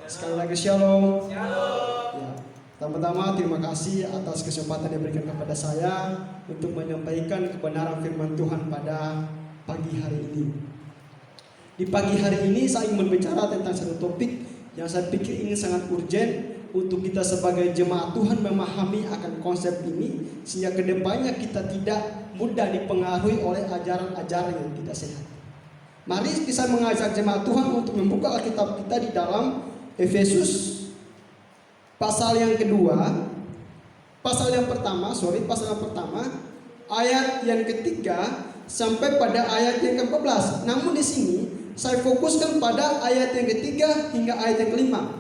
Sekali lagi shalom. Ya, pertama-tama terima kasih atas kesempatan yang diberikan kepada saya untuk menyampaikan kebenaran firman Tuhan pada pagi hari ini. Di pagi hari ini saya ingin berbicara tentang satu topik yang saya pikir ini sangat urgent untuk kita sebagai jemaat Tuhan memahami akan konsep ini, sehingga kedepannya kita tidak mudah dipengaruhi oleh ajaran-ajaran yang tidak sehat. Mari kita mengajak jemaat Tuhan untuk membuka Alkitab kita di dalam Efesus pasal yang pertama, ayat yang ketiga sampai pada ayat yang ke-14. Namun di sini saya fokuskan pada ayat yang ketiga hingga ayat yang kelima.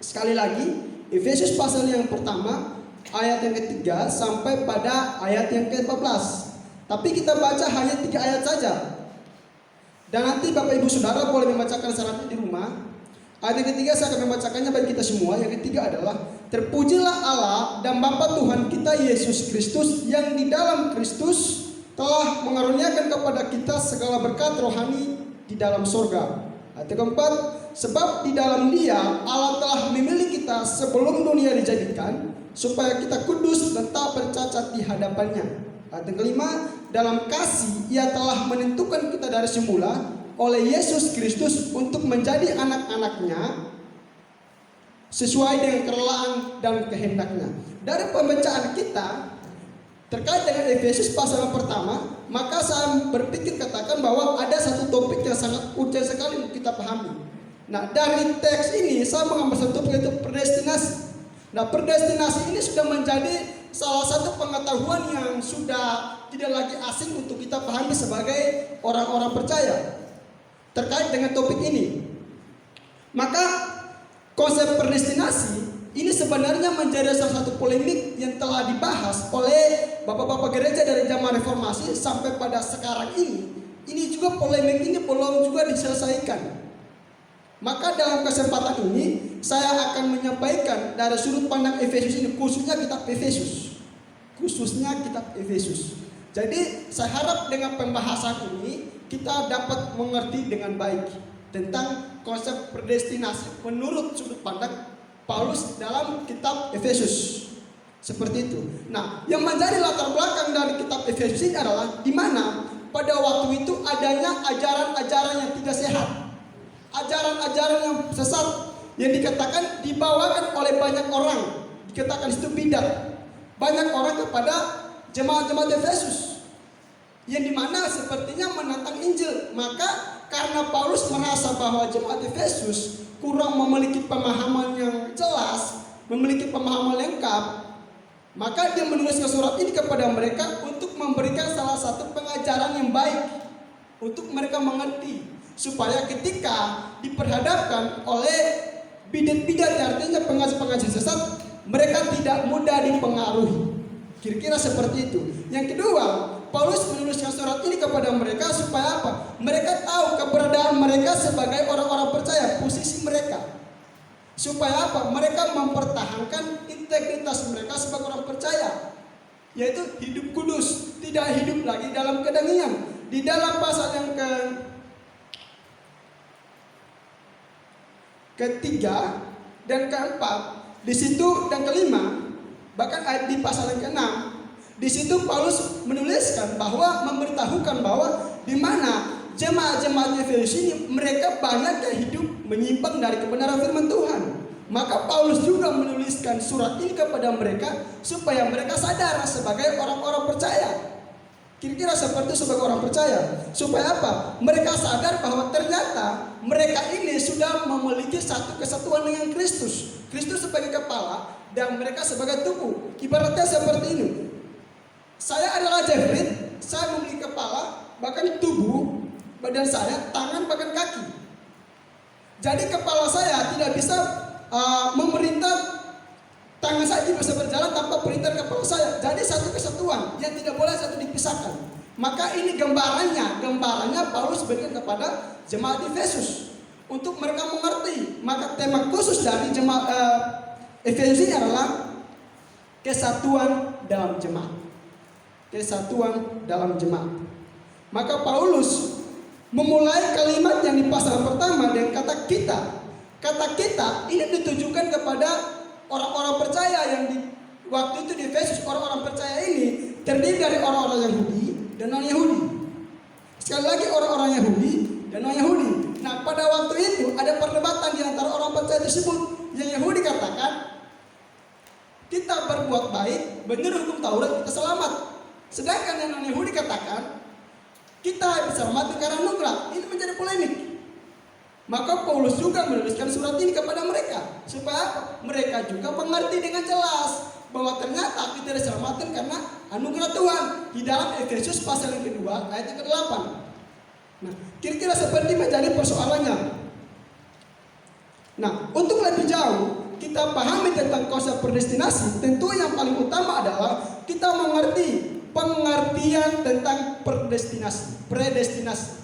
Sekali lagi, Efesus pasal yang pertama, ayat yang ketiga sampai pada ayat yang ke-14. Tapi kita baca hanya 3 ayat saja. Dan nanti Bapak Ibu Saudara boleh membacakan syaratnya di rumah. Ayat yang ketiga saya akan membacakannya bagi kita semua. Yang ketiga adalah, terpujilah Allah dan Bapa Tuhan kita Yesus Kristus, yang di dalam Kristus telah mengaruniakan kepada kita segala berkat rohani di dalam sorga. Ayat yang keempat, sebab di dalam Dia Allah telah memilih kita sebelum dunia dijadikan, supaya kita kudus dan tak bercacat di hadapannya. Ayat yang kelima, dalam kasih Ia telah menentukan kita dari semula oleh Yesus Kristus untuk menjadi anak-anaknya sesuai dengan kerelaan dan kehendaknya. Dari pembacaan kita terkait dengan Efesus pasal yang pertama, maka saya berpikir katakan bahwa ada satu topik yang sangat urgent sekali untuk kita pahami. Nah, dari teks ini saya mengambil satu topik, yaitu predestinasi. Nah, predestinasi ini sudah menjadi salah satu pengetahuan yang sudah tidak lagi asing untuk kita pahami sebagai orang-orang percaya terkait dengan topik ini. Maka konsep predestinasi ini sebenarnya menjadi salah satu polemik yang telah dibahas oleh bapak-bapak gereja dari zaman reformasi sampai pada sekarang ini. Ini juga polemik ini belum juga diselesaikan. Maka dalam kesempatan ini saya akan menyampaikan dari sudut pandang Efesus ini, khususnya kitab Efesus. Jadi saya harap dengan pembahasan ini kita dapat mengerti dengan baik tentang konsep predestinasi menurut sudut pandang Paulus dalam kitab Efesus. Seperti itu. Nah, yang menjadi latar belakang dari kitab Efesus ini adalah di mana pada waktu itu adanya ajaran-ajaran yang tidak sehat. Ajaran-ajaran yang sesat yang dikatakan dibawakan oleh banyak orang. Dikatakan itu bidat. Banyak orang kepada jemaat-jemaat Efesus yang dimana sepertinya menantang Injil. Maka karena Paulus merasa bahwa jemaat Efesus kurang memiliki pemahaman yang jelas, memiliki pemahaman lengkap, maka dia menuliskan surat ini kepada mereka untuk memberikan salah satu pengajaran yang baik untuk mereka mengerti, supaya ketika diperhadapkan oleh bidat-bidat, artinya pengajar-pengajar sesat, mereka tidak mudah dipengaruhi. Kira-kira seperti itu. Yang kedua, Paulus menuliskan surat ini kepada mereka supaya apa? Mereka tahu keberadaan mereka sebagai orang-orang percaya, posisi mereka. Supaya apa? Mereka mempertahankan integritas mereka sebagai orang percaya, yaitu hidup kudus, tidak hidup lagi dalam kedangian. Di dalam pasal yang ketiga dan keempat, di situ dan kelima, bahkan ayat di pasal yang ke-6, di situ Paulus menuliskan bahwa memberitahukan bahwa di mana jemaat-jemaat Efesus ini mereka banyak yang hidup menyimpang dari kebenaran firman Tuhan. Maka Paulus juga menuliskan surat ini kepada mereka supaya mereka sadar sebagai orang-orang percaya. Kira-kira seperti sebagai orang percaya, supaya apa? Mereka sadar bahwa ternyata mereka ini sudah memiliki satu kesatuan dengan Kristus. Kristus sebagai kepala dan mereka sebagai tubuh. Ibaratnya seperti ini. Saya adalah Jeffrey, saya memiliki kepala, bahkan tubuh, badan saya, tangan, bahkan kaki. Jadi kepala saya tidak bisa memerintah, tangan saya tidak bisa berjalan tanpa perintah kepala saya. Jadi satu kesatuan yang tidak boleh satu dipisahkan. Maka ini gambarannya Paulus berikan kepada jemaat Efesus untuk mereka mengerti. Maka tema khusus dari jemaat Efesus ini adalah kesatuan dalam jemaat. Kesatuan dalam jemaat. Maka Paulus memulai kalimat yang di pasal pertama dengan kata kita. Kata kita ini ditujukan kepada orang-orang percaya yang di waktu itu di Efesus. Orang-orang percaya ini terdiri dari orang-orang Yahudi dan non-Yahudi. Sekali lagi orang-orang Yahudi dan non-Yahudi. Nah, pada waktu itu ada perdebatan di antara orang percaya tersebut. Yang Yahudi katakan, kita berbuat baik, benar hukum Taurat, kita selamat. Sedangkan yang non-Yahudi katakan, kita diselamatkan karena anugerah. Ini menjadi polemik. Maka Paulus juga menuliskan surat ini kepada mereka, supaya mereka juga mengerti dengan jelas bahwa ternyata kita diselamatkan karena anugerah Tuhan di dalam Efesus pasal yang kedua ayat yang ke-8. Nah, kira-kira seperti menjadi persoalannya. Nah, untuk lebih jauh kita pahami tentang konsep predestinasi, tentu yang paling utama adalah kita mengerti pengertian tentang predestinasi.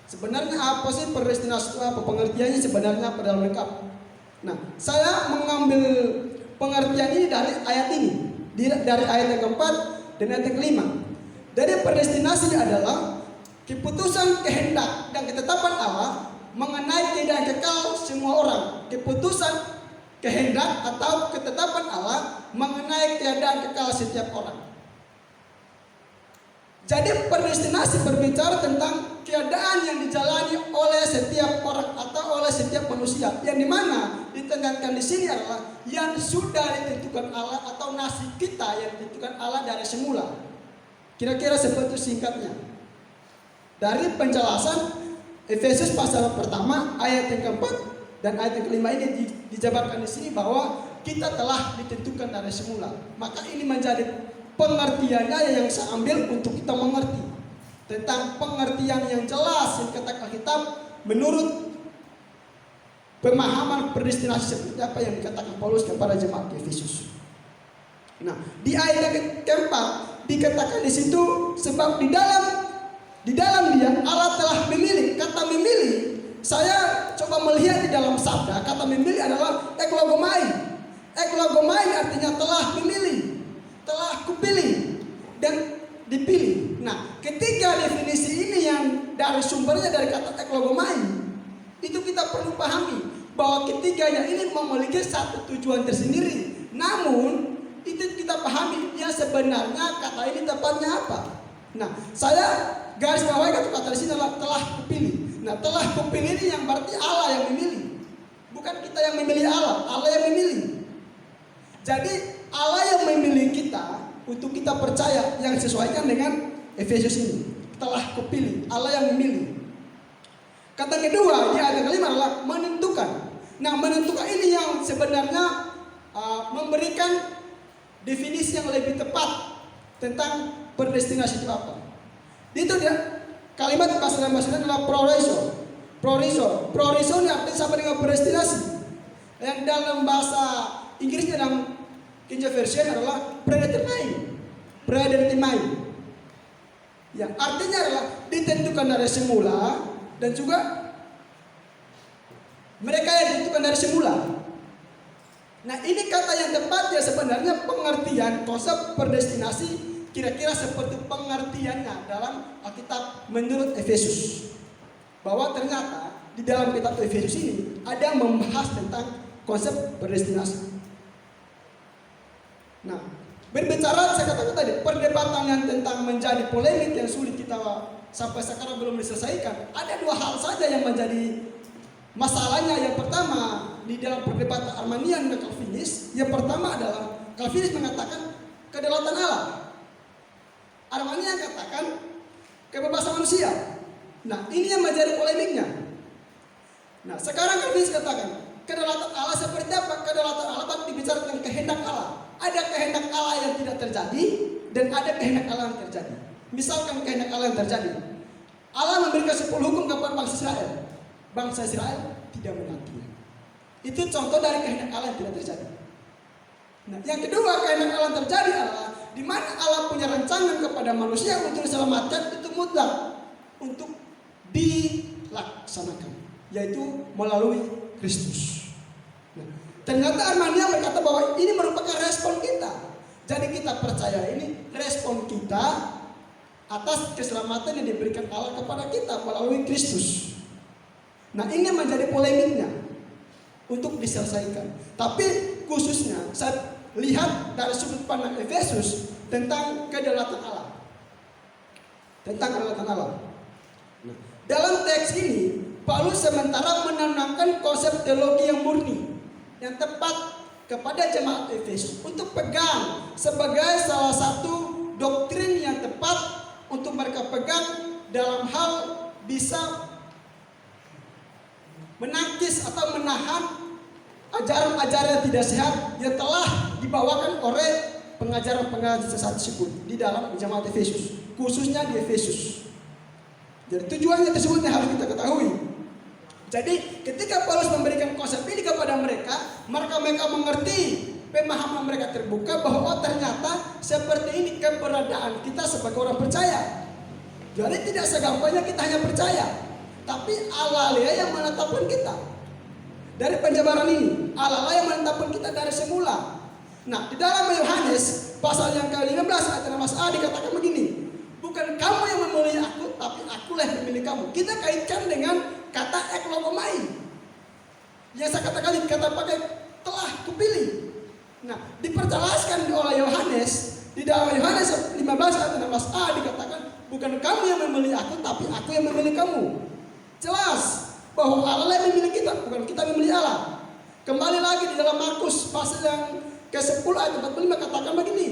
Sebenarnya apa sih predestinasi itu apa? Pengertiannya sebenarnya pada lengkap. Nah, saya mengambil pengertian ini dari ayat ini, dari ayat yang keempat dan ayat yang kelima. Jadi predestinasi adalah keputusan kehendak dan ketetapan Allah mengenai keadaan kekal semua orang. Keputusan kehendak atau ketetapan Allah mengenai keadaan kekal setiap orang. Jadi predestinasi berbicara tentang keadaan yang dijalani oleh setiap orang atau oleh setiap manusia, yang dimana ditekankan di sini adalah yang sudah ditentukan Allah atau nasib kita yang ditentukan Allah dari semula. Kira-kira seperti singkatnya. Dari penjelasan Efesus pasal pertama ayat yang keempat dan ayat yang kelima ini dijabarkan di sini bahwa kita telah ditentukan dari semula. Maka ini menjadi pengertiannya yang saya ambil untuk kita mengerti tentang pengertian yang jelas yang kata Alkitab menurut pemahaman predestinasi seperti apa yang dikatakan Paulus kepada jemaat Efesus. Nah, di ayat yang keempat dikatakan di situ, sebab di dalam dia Allah telah memilih. Kata memilih, saya coba melihat di dalam sabda, kata memilih adalah eklogomai. Eklogomai artinya telah memilih, telah kupilih dan dipilih. Nah, ketiga definisi ini yang dari sumbernya dari kata eklogomai, itu kita perlu pahami bahwa ketiganya ini memiliki satu tujuan tersendiri. Namun itu kita pahami yang sebenarnya kata ini tepatnya apa. Nah, saya garis bawahi kata di sini adalah telah kupilih. Nah, telah kupilih ini yang berarti Allah yang memilih, bukan kita yang memilih Allah. Allah yang memilih. Jadi Allah yang memilih kita untuk kita percaya, yang sesuaikan dengan Efesus ini. Telah kupilih, Allah yang memilih. Kata kedua di ayat kelima adalah menentukan. Nah, menentukan ini yang sebenarnya memberikan definisi yang lebih tepat tentang predestinasi itu apa. Itu dia kalimat bahasa Indonesia adalah proriso ini artinya sama dengan predestinasi. Yang dalam bahasa Inggrisnya dalam King James Version adalah predetermine. Yang artinya adalah ditentukan dari semula dan juga mereka yang ditentukan dari semula. Nah, ini kata yang tepat ya sebenarnya pengertian konsep predestinasi kira-kira seperti pengertiannya dalam Alkitab menurut Efesus. Bahwa ternyata di dalam kitab Efesus ini ada yang membahas tentang konsep predestinasi. Nah, berbicara saya katakan tadi perdebatan yang tentang menjadi polemik yang sulit kita sampai sekarang belum diselesaikan. Ada dua hal saja yang menjadi masalahnya. Yang pertama di dalam perdebatan Arminian dan Calvinis, yang pertama adalah Calvinis mengatakan kedaulatan Allah. Arminian katakan kebebasan manusia. Nah, ini yang menjadi polemiknya. Nah, sekarang Calvinis katakan kedaulatan Allah seperti apa? Kedaulatan Allah dibicara tentang kehendak Allah. Ada kehendak Allah yang tidak terjadi dan ada kehendak Allah yang terjadi. Misalkan kehendak Allah yang terjadi, Allah memberikan 10 hukum kepada bangsa Israel. Bangsa Israel tidak menaatinya. Itu contoh dari kehendak Allah yang tidak terjadi. Nah, yang kedua kehendak Allah yang terjadi adalah di mana Allah punya rancangan kepada manusia untuk diselamatkan, itu mutlak untuk dilaksanakan, yaitu melalui Kristus. Nah, ternyata Arminian berkata bahwa ini merupakan respon kita. Jadi kita percaya ini respon kita atas keselamatan yang diberikan Allah kepada kita melalui Kristus. Nah, ini menjadi polemiknya. untuk diselesaikan. Tapi khususnya saya lihat dari sudut pandang Efesus tentang kedaulatan Allah. Tentang kedaulatan Allah. Nah, dalam teks ini Paulus sementara menanamkan konsep teologi yang murni, yang tepat kepada jemaat Efesus untuk pegang sebagai salah satu doktrin yang tepat untuk mereka pegang dalam hal bisa menangkis atau menahan ajaran-ajaran tidak sehat yang telah dibawakan oleh pengajaran-pengajaran sesat tersebut di dalam jemaat Efesus, khususnya di Efesus. Jadi tujuannya tersebut yang harus kita ketahui. Jadi ketika Paulus memberikan konsep ini kepada mereka, maka mereka mengerti, pemahaman mereka terbuka bahwa ternyata seperti ini keberadaan kita sebagai orang percaya. Jadi tidak segampangnya kita hanya percaya, tapi Allah yang menetapkan kita. Dari penjabaran ini, Allah yang menetapkan kita dari semula. Nah, di dalam Yohanes pasal yang ke-15 ayat 16a dikatakan begini, bukan kamu yang memilih aku, tapi akulah yang memilih kamu. Kita kaitkan dengan kata eklogomai. Yang saya katakan kata pakai telah kupilih. Nah, diperjelaskan oleh Yohanes di dalam Yohanes 15 ayat 16a dikatakan, bukan kamu yang memilih aku, tapi aku yang memilih kamu. Jelas bahwa Allah yang memilih kita, bukan kita yang memilih Allah. Kembali lagi di dalam Markus pasal yang ke-10 ayat 45 katakan begini,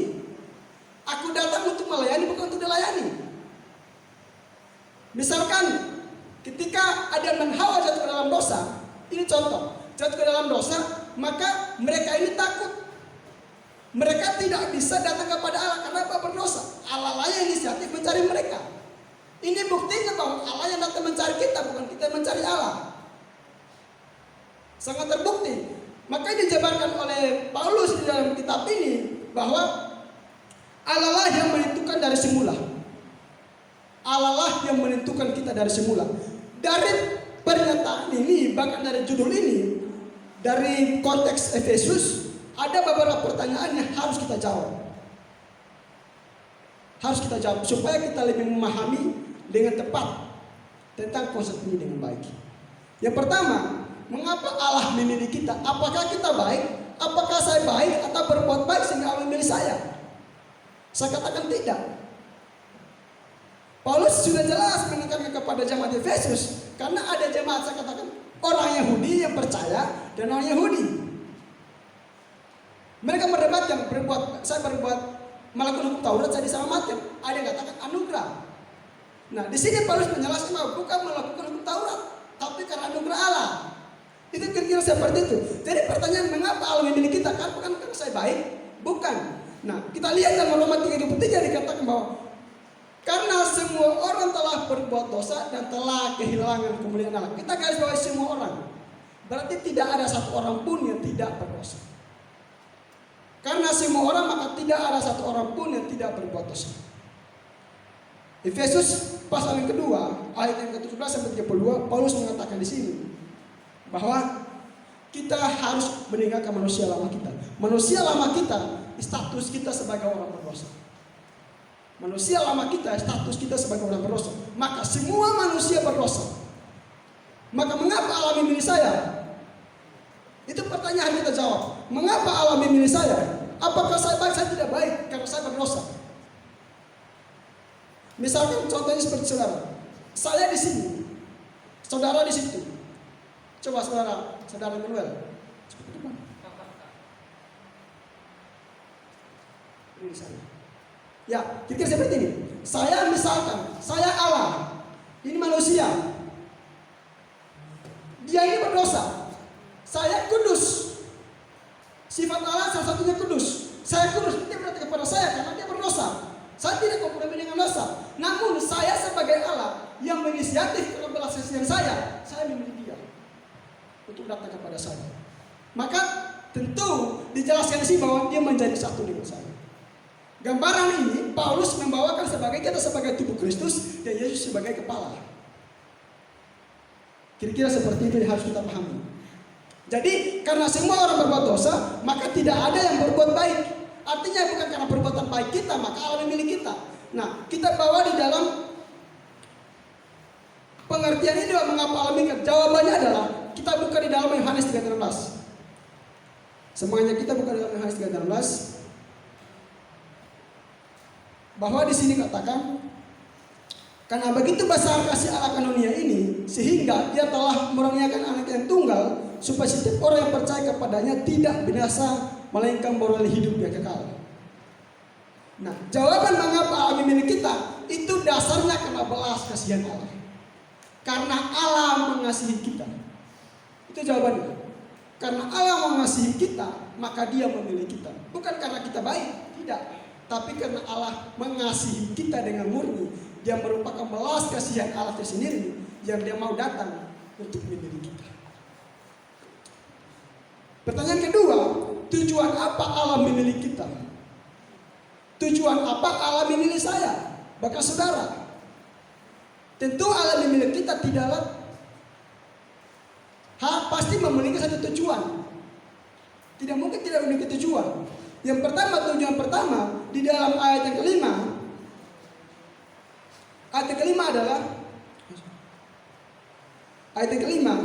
aku datang untuk melayani, bukan untuk dilayani. Misalkan ketika Adam dan Hawa jatuh ke dalam dosa, ini contoh, jatuh ke dalam dosa, maka mereka ini takut. Mereka tidak bisa datang kepada Allah karena apa? Berdosa. Allah lah yang inisiatif mencari mereka. Ini buktinya bahwa Allah yang datang mencari kita, bukan kita mencari Allah. Sangat terbukti. Maka dijabarkan oleh Paulus di dalam kitab ini bahwa Allah lah yang menentukan dari semula. Allah lah yang menentukan kita dari semula. Dari pernyataan ini, bahkan dari judul ini, dari konteks Efesus, ada beberapa pertanyaan yang harus kita jawab. Harus kita jawab supaya kita lebih memahami dengan tepat tentang konsep ini dengan baik. Yang pertama, mengapa Allah memilih kita? Apakah kita baik? Apakah saya baik atau berbuat baik sehingga Allah memilih saya? Saya katakan tidak. Paulus sudah jelas menekankan kepada jemaat Efesus, karena ada jemaat, saya katakan, orang Yahudi yang percaya dan orang Yahudi. Mereka berdebatkan, saya berbuat melakukan hukum Taurat, saya diselamatkan. Ada yang katakan anugerah. Nah, di sini Paulus menjelaskan bahwa bukan melakukan hukum Taurat, tapi karena anugerah Allah. Itu kira-kira seperti itu. Jadi pertanyaan, mengapa Allah memilih kita? Karena saya baik? Bukan. Nah, kita lihat dalam Roma 3:23 dikatakan bahwa karena semua orang telah berbuat dosa dan telah kehilangan kemuliaan Allah. Kita garis bawahi semua orang. Berarti tidak ada satu orang pun yang tidak berdosa. Karena semua orang, maka tidak ada satu orang pun yang tidak berbuat dosa. Efesus pasal yang kedua, ayat yang ke-17 sampai 32, Paulus mengatakan di sini bahwa kita harus meninggalkan manusia lama kita. Manusia lama kita, status kita sebagai orang berdosa. Manusia lama kita, status kita sebagai orang berdosa. Maka semua manusia berdosa. Maka mengapa Allah memilih saya? Itu pertanyaan kita jawab. Mengapa Allah memilih saya? Apakah saya baik? Saya tidak baik karena saya berdosa. Misalkan contohnya seperti saudara. Saya di sini, saudara di situ. Coba saudara Manuel. Ini saya. Ya, kira-kira seperti ini. Saya misalkan, saya Allah. Ini manusia. Dia ini berdosa. Saya kudus. Sifat Allah salah satunya kudus. Saya kudus, dia berarti kepada saya karena dia berdosa. Saya tidak kompromi dengan dosa. Namun saya sebagai Allah yang menginisiatif belas kasihan saya memilih dia untuk datang kepada saya. Maka tentu dijelaskan di sini bahwa dia menjadi satu dengan saya. Gambaran ini Paulus membawakan sebagai kita sebagai tubuh Kristus dan Yesus sebagai kepala. Kira-kira seperti itu yang harus kita pahami. Jadi karena semua orang berbuat dosa, maka tidak ada yang berbuat baik. Artinya bukan karena perbuatan baik kita, maka Allah memilih kita. Nah, kita bawa di dalam pengertian ini mengapa Allah memilih. Jawabannya adalah kita buka di dalam Yohanes 3:16. Semuanya kita buka di dalam Yohanes 3:16. Bahwa di sini katakan, karena begitu besar kasih Allah akan dunia ini, sehingga Dia telah mengaruniakan anak yang tunggal, supaya setiap orang yang percaya kepadanya tidak binasa, melainkan beroleh hidup yang kekal. Nah, jawaban mengapa Allah memilih kita itu dasarnya karena belas kasihan Allah. Karena Allah mengasihi kita. Itu jawabannya. Karena Allah mengasihi kita, maka Dia memilih kita. Bukan karena kita baik, tidak. Tapi karena Allah mengasihi kita dengan murni. Dia merupakan belas kasihan Allah tersendiri yang Dia mau datang untuk memilih kita. Pertanyaan kedua, tujuan apa Allah memilih kita? Tujuan apa Allah memilih saya, bahkan saudara? Tentu Allah memilih kita tidaklah pasti memiliki satu tujuan. Tidak mungkin tidak memiliki tujuan. Yang pertama, tujuan pertama di dalam ayat yang kelima. Ayat yang kelima adalah ayat yang kelima.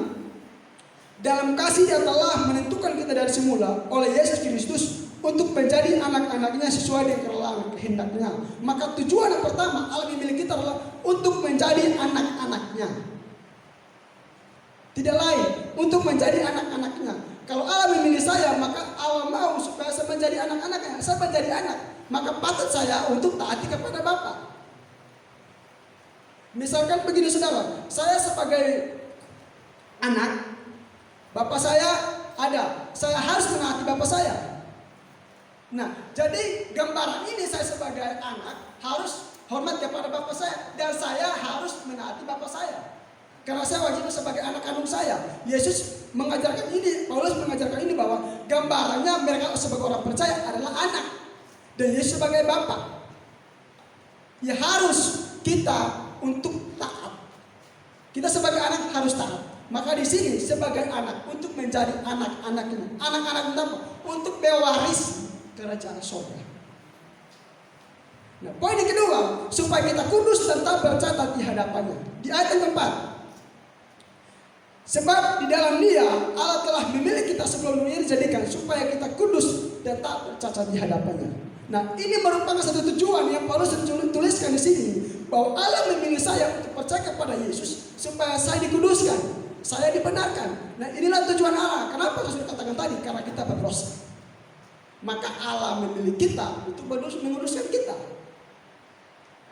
Dalam kasih Dia telah menentukan kita dari semula oleh Yesus Kristus untuk menjadi anak-anaknya sesuai dengan kehendaknya. Maka tujuan yang pertama Allah memilih kita adalah untuk menjadi anak-anaknya. Tidak lain, untuk menjadi anak-anaknya. Kalau Allah memilih saya, maka Allah mau supaya saya menjadi anak-anaknya. Saya menjadi anak, maka patut saya untuk taati kepada Bapa. Misalkan begini saudara, saya sebagai anak, Bapak saya ada, saya harus menaati Bapak saya. Nah, jadi gambaran ini saya sebagai anak harus hormat kepada Bapak saya, dan saya harus menaati Bapak saya. Karena saya wajib sebagai anak kandung saya. Yesus mengajarkan ini, Paulus mengajarkan ini bahwa gambarannya mereka sebagai orang percaya adalah anak, dan Yesus sebagai Bapa. Ya harus kita untuk taat. Kita sebagai anak harus taat. Maka di sini sebagai anak untuk menjadi anak-anaknya. Anak-anak apa? Untuk mewarisi kerajaan surga. Nah, poin yang kedua, supaya kita kudus dan tak bercatat di hadapannya. Di ayat yang keempat. Sebab di dalam Dia Allah telah memilih kita sebelum dunia dijadikan supaya kita kudus dan tak bercacat di hadapannya. Nah, ini merupakan satu tujuan yang Paulus tuliskan di sini, bahwa Allah memilih saya untuk percaya kepada Yesus supaya saya dikuduskan, saya dibenarkan. Nah, inilah tujuan Allah. Kenapa saya sudah katakan tadi? Karena kita berdosa. Maka Allah memilih kita untuk menguduskan kita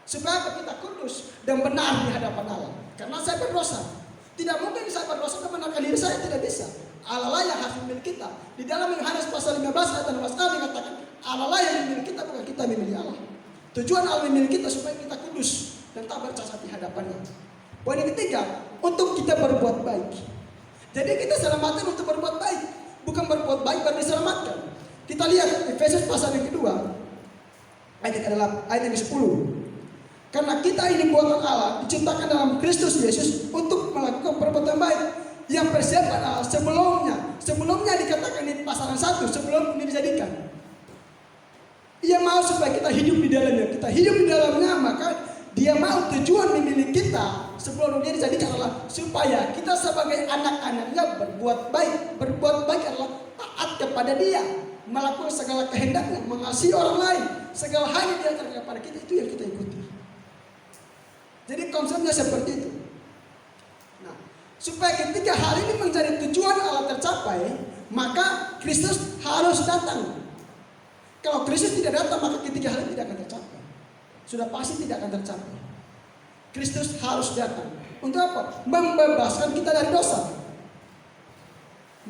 supaya kita kudus dan benar di hadapan Allah. Karena saya berdosa. Tidak mungkin saya berdosa membenarkan diri saya, tidak bisa. Allah lah yang harus memilih kita. Di dalam Yohanes pasal 15 ayat 16a dikatakan Allah lah yang memilih kita, bukan kita memilih Allah. Tujuan Allah memilih kita supaya kita kudus dan tak bercacat di hadapannya. Poin yang ketiga, untuk kita berbuat baik. Jadi kita selamatkan untuk berbuat baik, bukan berbuat baik baru diselamatkan. Kita lihat Efesus pasal yang kedua ayat yang ke-10. Karena kita ini buatan Allah, diciptakan dalam Kristus Yesus untuk melakukan perbuatan baik yang persiapkan Allah sebelumnya dikatakan di pasal 1 sebelum ini dijadikan. Ia mau supaya kita hidup di dalamnya. Kita hidup di dalamnya, maka Dia mau tujuan memilih kita sebelum dunia dijadikan adalah supaya kita sebagai anak-anaknya berbuat baik. Berbuat baik adalah taat kepada Dia, melakukan segala kehendaknya, mengasihi orang lain, segala hal yang diajarkan kepada kita itu yang kita ikuti. Jadi konsepnya seperti itu. Nah, supaya ketiga hal ini menjadi tujuan Allah tercapai, maka Kristus harus datang. Kalau Kristus tidak datang, maka ketiga hal ini tidak akan tercapai. Sudah pasti tidak akan tercapai. Kristus harus datang. Untuk apa? Membebaskan kita dari dosa.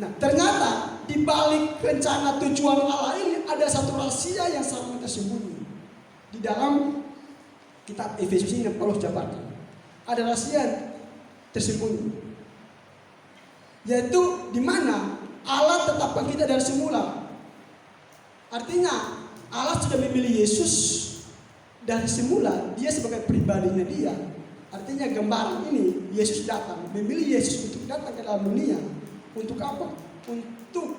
Nah, ternyata di balik rencana tujuan Allah ini ada satu rahasia yang sangat tersembunyi di dalam kitab Efesus ini yang Paulus jabarkan. Ada rahasia tersembunyi, yaitu di mana Allah tetapkan kita dari semula. Artinya Allah sudah memilih Yesus dari semula, Dia sebagai pribadinya Dia. Artinya gambaran ini Yesus datang, memilih Yesus untuk datang ke dalam dunia. Untuk apa? Untuk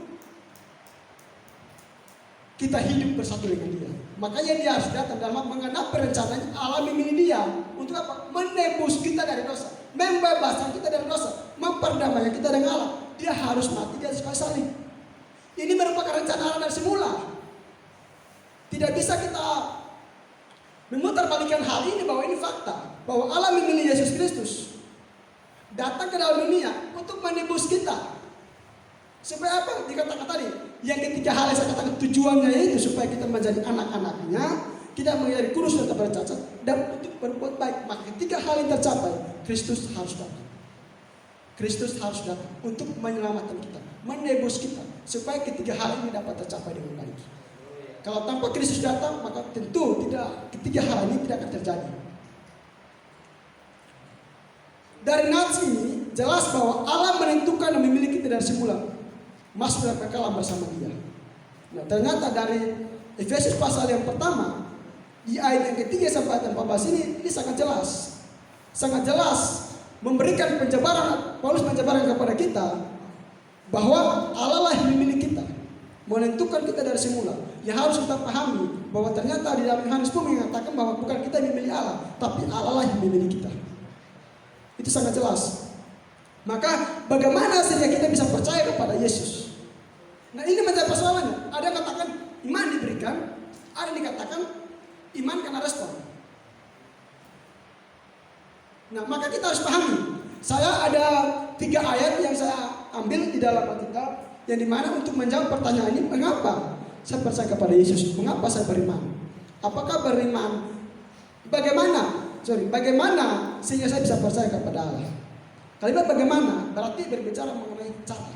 kita hidup bersatu dengan Dia. Makanya Dia harus datang dalam mengenai rencananya. Allah memilih Dia untuk apa? Menebus kita dari dosa, membebaskan kita dari dosa. memperdamaikan kita dengan Allah, dia harus mati di atas kayu salib. Ini merupakan rencana Allah dari semula. Tidak bisa kita memutarbalikkan hal ini, bahwa ini fakta, bahwa Allah memilih Yesus Kristus datang ke dalam dunia untuk menebus kita. Supaya apa? Dikatakan tadi, yang ketiga hal yang saya katakan tujuannya itu supaya kita menjadi anak-anaknya, kita menjadi kudus dan tak bercacat, dan untuk berbuat baik. Maka ketiga hal yang tercapai, Kristus harus datang. Kristus harus datang untuk menyelamatkan kita, menebus kita, supaya ketiga hal ini dapat tercapai dengan baik. Kalau tanpa Kristus datang, maka tentu ketiga hal ini tidak akan terjadi. Dari nats ini jelas bahwa Allah menentukan dan memilih kita dari semula masuk dalam kekekalan bersama Dia. Nah, ternyata dari Efesus pasal yang pertama di ayat yang ketiga sampai ayat 14 ini sangat jelas memberikan penjabaran. Paulus menjabarkan kepada kita bahwa Allah lah yang memilih kita, menentukan kita dari semula. Yang harus kita pahami bahwa ternyata di dalam Yohanes pun mengatakan bahwa bukan kita yang memilih Allah, tapi Allah lah yang memilih kita. Itu sangat jelas. Maka bagaimana sehingga kita bisa percaya kepada Yesus? Nah, ini menjadi persoalannya. Ada yang katakan iman diberikan, ada yang dikatakan iman karena respon. Nah, maka kita harus pahami. Saya ada 3 ayat yang saya ambil di dalam Alkitab, yang dimana untuk menjawab pertanyaan ini, mengapa saya percaya kepada Yesus? Mengapa saya beriman? Apakah beriman? Bagaimana sehingga saya bisa percaya kepada Allah? Kalimat bagaimana berarti berbicara mengenai cara.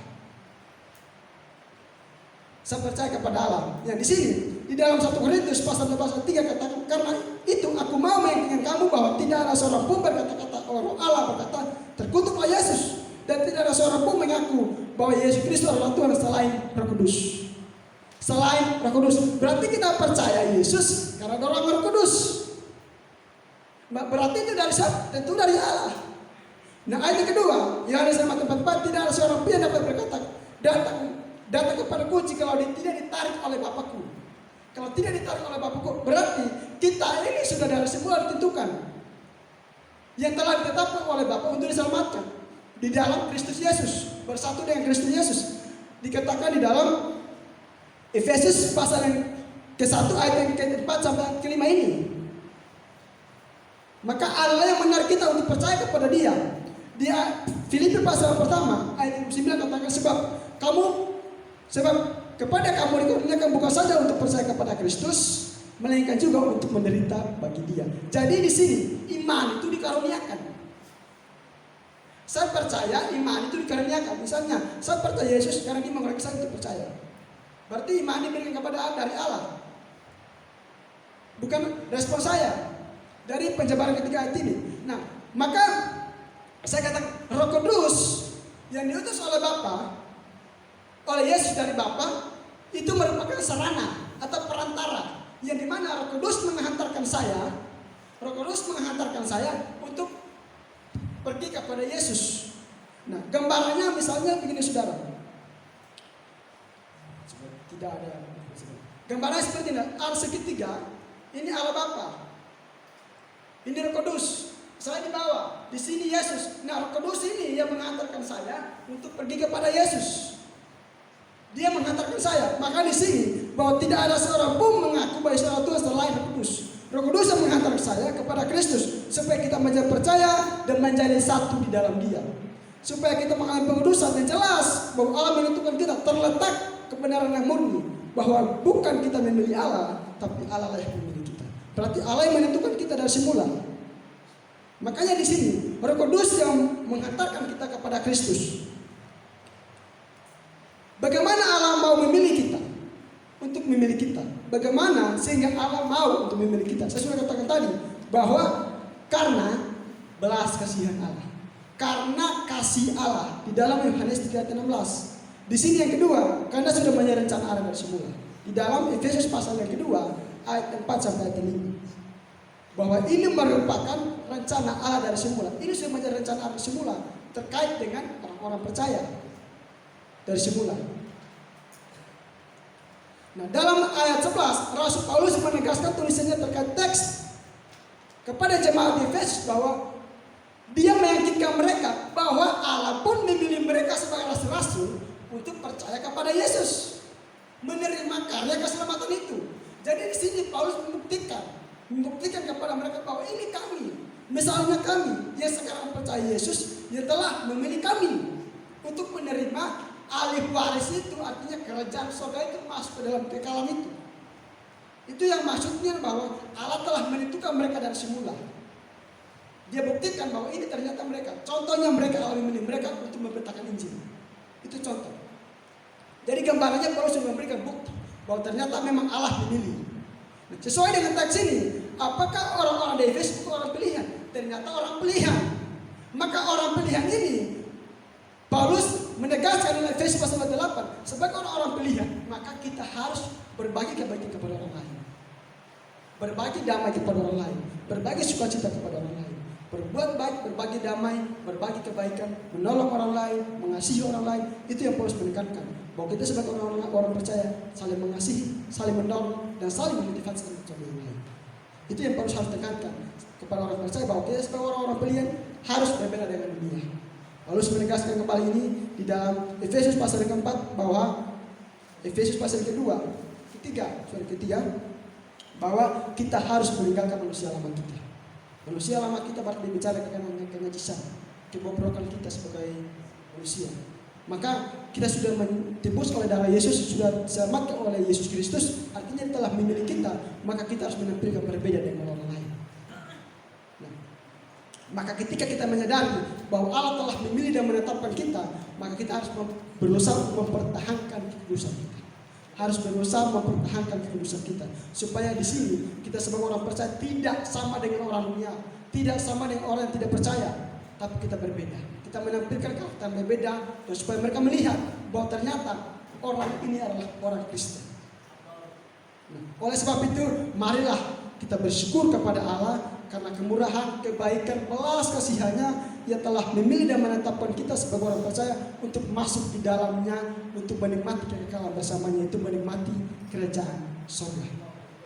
Saya percaya kepada Allah. Yang di sini di dalam 1 Korintus pasal 12 ayat 3 katakan, karena itu aku mau meyakinkan kamu bahwa tidak ada seorang pun berkata-kata, orang Allah berkata terkutuklah Yesus, dan tidak ada seorang pun mengaku bahwa Yesus Kristus adalah Tuhan selain Roh Kudus. Selain Roh Kudus, berarti kita percaya Yesus karena ada Roh Kudus. Berarti itu dari siapa? Tentu dari Allah. Nah, ayat yang kedua, Yohanes 5:44, tidak ada seorang pun yang dapat berkata, datang kepadaku jikalau tidak ditarik oleh Bapakku. Kalau tidak ditarik oleh Bapakku, berarti kita ini sudah dari semula ditentukan, yang telah ditetapkan oleh Bapa untuk diselamatkan di dalam Kristus Yesus, bersatu dengan Kristus Yesus. Dikatakan di dalam Efesus pasal yang ke-1 ayat yang ke-4 sampai ke-5 ini. Maka Allah yang menarik kita untuk percaya kepada Dia. Di Filipi pasal pertama ayat 9 katakan, sebab kepada kamu dikurniakan bukan saja untuk percaya kepada Kristus, melainkan juga untuk menderita bagi Dia. Jadi di sini iman itu dikaruniakan. Saya percaya iman itu dikaruniakan. Misalnya saya percaya Yesus karena Dia mengurangi saya untuk percaya. Berarti iman diberikan kepada dari Allah, bukan respon saya dari penjabaran ketiga ayat ini. Nah, maka saya katakan Roh Kudus yang diutus oleh Bapa, oleh Yesus dari Bapa, itu merupakan sarana atau perantara, yang dimana Roh Kudus menghantarkan saya untuk pergi kepada Yesus. Nah, gambarannya misalnya begini saudara. Tidak ada. Gambarannya seperti ini. Allah segitiga, ini Allah Bapa, ini Roh Kudus. Saya di bawah, di sini Yesus. Nah, Roh Kudus ini yang menghantarkan saya untuk pergi kepada Yesus. Dia menghantarkan saya. Maka di sini bahwa tidak ada seorang pun mengaku bahwa Yesus adalah Tuhan selain Roh Kudus. Roh Kudus yang menghantarkan saya kepada Kristus supaya kita menjadi percaya dan menjadi satu di dalam Dia. Supaya kita mengalami pengudusan yang jelas bahwa Allah menentukan kita, terletak kebenaran yang murni bahwa bukan kita memilih Allah, tapi Allah yang memilih kita. Berarti Allah yang menentukan kita dari semula. Makanya di sini Roh Kudus yang menghantarkan kita kepada Kristus. Bagaimana Allah mau memilih kita? Untuk memilih kita. Bagaimana sehingga Allah mau untuk memilih kita? Saya sudah katakan tadi bahwa karena belas kasihan Allah, karena kasih Allah di dalam Yohanes 3:16. Di sini yang kedua, karena sudah menjadi rencana Allah dari semula. Di dalam Efesus pasal yang kedua ayat 4 sampai ayat 5. Bahwa ini merupakan rencana Allah dari semula. Ini sudah menjadi rencana Allah dari semula terkait dengan orang-orang percaya dari semula. Nah, dalam ayat 11 Rasul Paulus menegaskan tulisannya terkait teks kepada jemaat di Efesus bahwa Dia meyakinkan mereka bahwa Allah pun memilih mereka sebagai rasul-rasul untuk percaya kepada Yesus, menerima karya keselamatan itu. Jadi di sini Paulus membuktikan kepada mereka bahwa ini kami, misalnya kami yang sekarang percaya Yesus, yang telah memilih kami untuk menerima alih waris itu, artinya kerajaan surga itu masuk ke dalam kekalan itu. Itu yang maksudnya bahwa Allah telah menentukan mereka dari semula. Dia buktikan bahwa ini ternyata mereka. Contohnya mereka Allah memilih mereka untuk memberitakan Injil. Itu contoh. Jadi gambarannya Paulus memberikan bukti bahwa ternyata memang Allah memilih. Nah, sesuai dengan teks ini, apakah orang-orang di Efesus bukan orang pilihan? Ternyata orang pilihan. Maka orang pilihan ini Paulus menegaskan dalam Efesus pasal 8, sebagai orang-orang pilihan, maka kita harus berbagi kebaikan kepada orang lain. Berbagi damai kepada orang lain, berbagi sukacita kepada orang lain. Berbuat baik, berbagi damai, berbagi kebaikan, menolong orang lain, mengasihi orang lain. Itu yang Paulus menekankan. Bahwa kita sebagai orang percaya saling mengasihi, saling menolong, dan saling memotivasi satu sama lain. Itu yang Paulus harus tekankan kepada orang percaya bahwa kita sebagai orang-orang pilihan harus berbeda dengan dunia. Paulus menegaskan kembali ini di dalam Efesus pasal yang keempat, bahwa Efesus pasal ketiga, bahwa kita harus meninggalkan manusia lama kita. Manusia lama kita berarti bicara kenajisan, kebobrokan kita sebagai manusia. Maka kita sudah ditebus oleh darah Yesus, sudah diselamatkan oleh Yesus Kristus, artinya telah memilih kita, maka kita harus menampilkan berbeda dengan orang lain. Nah, maka ketika kita menyadari bahwa Allah telah memilih dan menetapkan kita, maka kita harus berusaha mempertahankan kekudusan kita. Harus berusaha mempertahankan kekudusan kita, supaya di sini kita sebagai orang percaya tidak sama dengan orang dunia, tidak sama dengan orang yang tidak percaya, tapi kita berbeda. Kita menampilkan karakter yang berbeda, dan supaya mereka melihat bahwa ternyata orang ini adalah orang Kristen. Nah, oleh sebab itu, marilah kita bersyukur kepada Allah karena kemurahan, kebaikan, belas kasihannya yang telah memilih dan menetapkan kita sebagai orang percaya untuk masuk di dalamnya, untuk menikmati kekekalan bersamanya, itu menikmati kerajaan surga.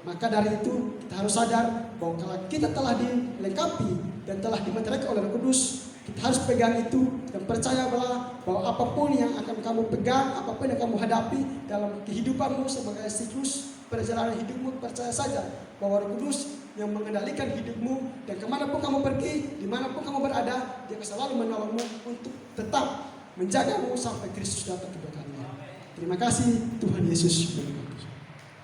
Maka dari itu kita harus sadar bahwa kalau kita telah dilengkapi dan telah dimeteraikan oleh Roh Kudus, kita harus pegang itu dan percayalah bahwa apapun yang akan kamu pegang, apapun yang kamu hadapi dalam kehidupanmu sebagai siklus perjalanan hidupmu, percaya saja bahwa Roh Kudus yang mengendalikan hidupmu, dan kemanapun kamu pergi, dimanapun kamu berada, Dia akan selalu menolongmu untuk tetap menjagamu sampai Kristus datang kedepannya. Terima kasih, Tuhan Yesus.